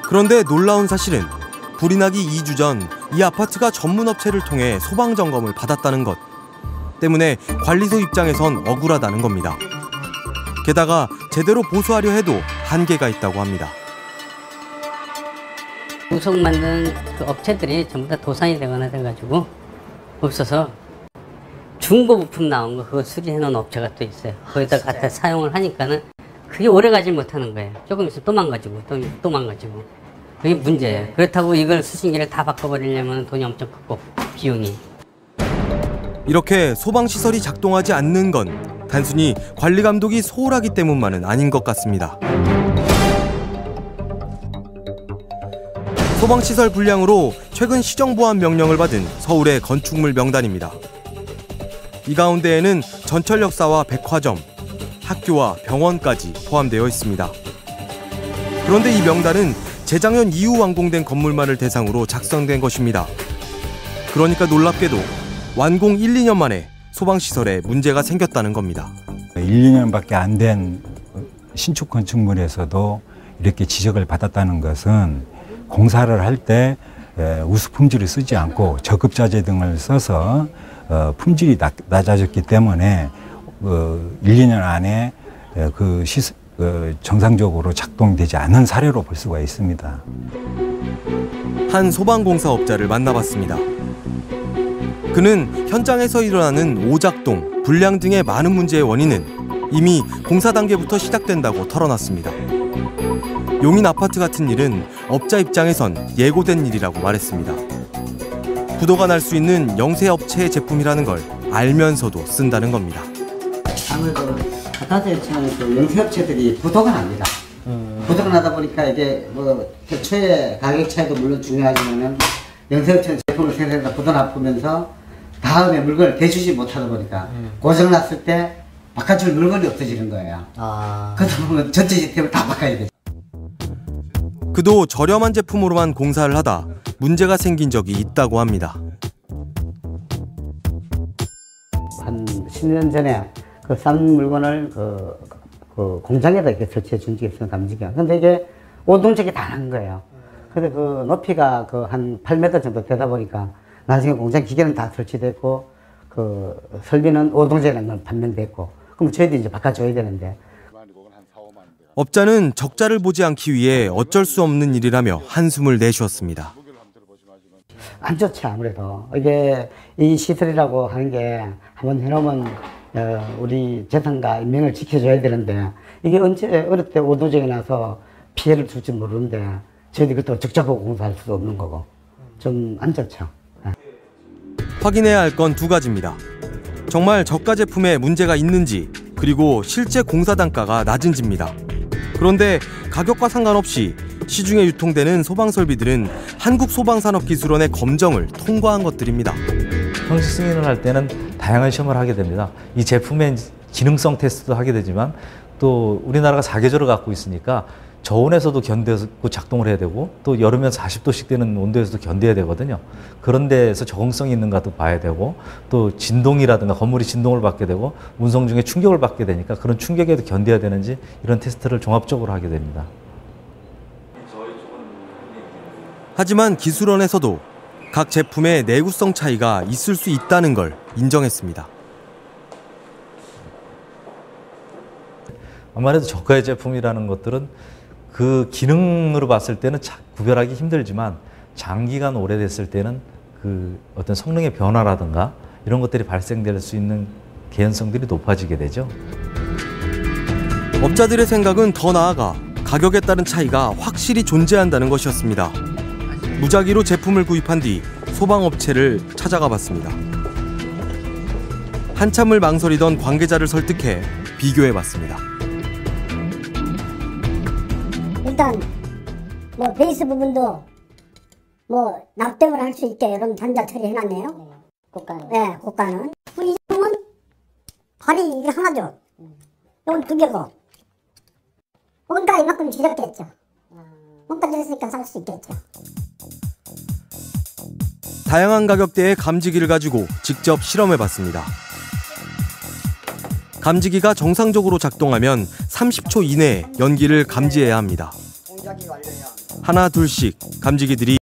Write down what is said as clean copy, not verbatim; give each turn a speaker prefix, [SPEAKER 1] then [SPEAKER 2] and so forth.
[SPEAKER 1] 그런데 놀라운 사실은 불이 나기 2주 전 이 아파트가 전문업체를 통해 소방 점검을 받았다는 것 때문에 관리소 입장에선 억울하다는 겁니다. 게다가 제대로 보수하려 해도 한계가 있다고 합니다.
[SPEAKER 2] 우속 만드는 그 업체들이 전부 다 도산이 되거나 돼가지고 없어서 중고 부품 나온 거 그거 수리해 놓은 업체가 또 있어요. 거기다 갖다 사용을 하니까는 그게 오래 가지 못하는 거예요. 조금 있으면 또 망가지고 또 망가지고. 그게 문제예요. 그렇다고 이걸 수신기를 다 바꿔버리려면 돈이 엄청 크고 비용이.
[SPEAKER 1] 이렇게 소방시설이 작동하지 않는 건 단순히 관리 감독이 소홀하기 때문만은 아닌 것 같습니다. 소방시설 불량으로 최근 시정보안 명령을 받은 서울의 건축물 명단입니다. 이 가운데에는 전철역사와 백화점, 학교와 병원까지 포함되어 있습니다. 그런데 이 명단은 재작년 이후 완공된 건물만을 대상으로 작성된 것입니다. 그러니까 놀랍게도 완공 1, 2년 만에 소방시설에 문제가 생겼다는 겁니다.
[SPEAKER 3] 1, 2년밖에 안 된 신축 건축물에서도 이렇게 지적을 받았다는 것은 공사를 할 때 우수 품질을 쓰지 않고 저급자재 등을 써서 품질이 낮아졌기 때문에 1, 2년 안에 정상적으로 작동되지 않은 사례로 볼 수가 있습니다.
[SPEAKER 1] 한 소방공사업자를 만나봤습니다. 그는 현장에서 일어나는 오작동, 불량 등의 많은 문제의 원인은 이미 공사 단계부터 시작된다고 털어놨습니다. 용인 아파트 같은 일은 업자 입장에선 예고된 일이라고 말했습니다. 부도가 날 수 있는 영세업체의 제품이라는 걸 알면서도 쓴다는 겁니다.
[SPEAKER 4] 아무래도 아파트에서는 그 영세업체들이 부도가 납니다. 부도가 나다 보니까 이게 뭐 최초의 가격 차이도 물론 중요하지만은 영세업체는 제품을 생산해서 부도 나쁘면서 다음에 물건을 대주지 못하다 보니까 고장 났을 때 바꿔줄 물건이 없어지는 거예요. 그러다 보면 전체 시스템을 다 바꿔야 되죠.
[SPEAKER 1] 그도 저렴한 제품으로만 공사를 하다 문제가 생긴 적이 있다고 합니다.
[SPEAKER 4] 한 10년 전에 그 싼 물건을 그 공장에다 이렇게 설치해 준 적이 있어요, 감지기가. 근데 이게 오동적이 다 난 거예요. 근데 그 높이가 그 한 8m 정도 되다 보니까 나중에 공장 기계는 다 설치됐고 그 설비는 오동적이라는 판명됐고 그럼 저희도 이제 바꿔줘야 되는데.
[SPEAKER 1] 업자는 적자를 보지 않기 위해 어쩔 수 없는 일이라며 한숨을 내쉬었습니다.
[SPEAKER 4] 안 좋지 아무래도. 이게 이 시설이라고 하는 게 한번 해놓으면 우리 재산과 인명을 지켜줘야 되는데 이게 언제 어릴 때 오도적이 나서 피해를 줄지 모르는데 저희들이 그것도 적자보고 공사할 수도 없는 거고 좀 안 좋죠.
[SPEAKER 1] 확인해야 할 건 두 가지입니다. 정말 저가 제품에 문제가 있는지 그리고 실제 공사 단가가 낮은지입니다. 그런데 가격과 상관없이 시중에 유통되는 소방설비들은 한국소방산업기술원의 검정을 통과한 것들입니다.
[SPEAKER 5] 형식 승인을 할 때는 다양한 시험을 하게 됩니다. 이 제품의 기능성 테스트도 하게 되지만 또 우리나라가 사계절을 갖고 있으니까 저온에서도 견디고 작동을 해야 되고 또 여름엔 40도씩 되는 온도에서도 견뎌야 되거든요. 그런 데에서 적응성이 있는가도 봐야 되고 또 진동이라든가 건물이 진동을 받게 되고 운송 중에 충격을 받게 되니까 그런 충격에도 견뎌야 되는지 이런 테스트를 종합적으로 하게 됩니다.
[SPEAKER 1] 하지만 기술원에서도 각 제품의 내구성 차이가 있을 수 있다는 걸 인정했습니다.
[SPEAKER 5] 아무래도 저가의 제품이라는 것들은 그 기능으로 봤을 때는 구별하기 힘들지만 장기간 오래됐을 때는 그 어떤 성능의 변화라든가 이런 것들이 발생될 수 있는 개연성들이 높아지게 되죠.
[SPEAKER 1] 업자들의 생각은 더 나아가 가격에 따른 차이가 확실히 존재한다는 것이었습니다. 무작위로 제품을 구입한 뒤 소방업체를 찾아가 봤습니다. 한참을 망설이던 관계자를 설득해 비교해 봤습니다.
[SPEAKER 6] 일단 뭐 베이스 부분도 뭐 납땜을 할 수 있게 여러분 단자 처리해놨네요. 고가는. 네, 고가는. 이 제품은 발이 이게 하나죠. 이건 두 개고. 뭔가 이만큼 줄였겠죠. 뭔가 줄였으니까 살 수 있겠죠.
[SPEAKER 1] 다양한 가격대의 감지기를 가지고 직접 실험해봤습니다. 감지기가 정상적으로 작동하면 30초 이내에 연기를 감지해야 합니다. 하나 둘씩 감지기들이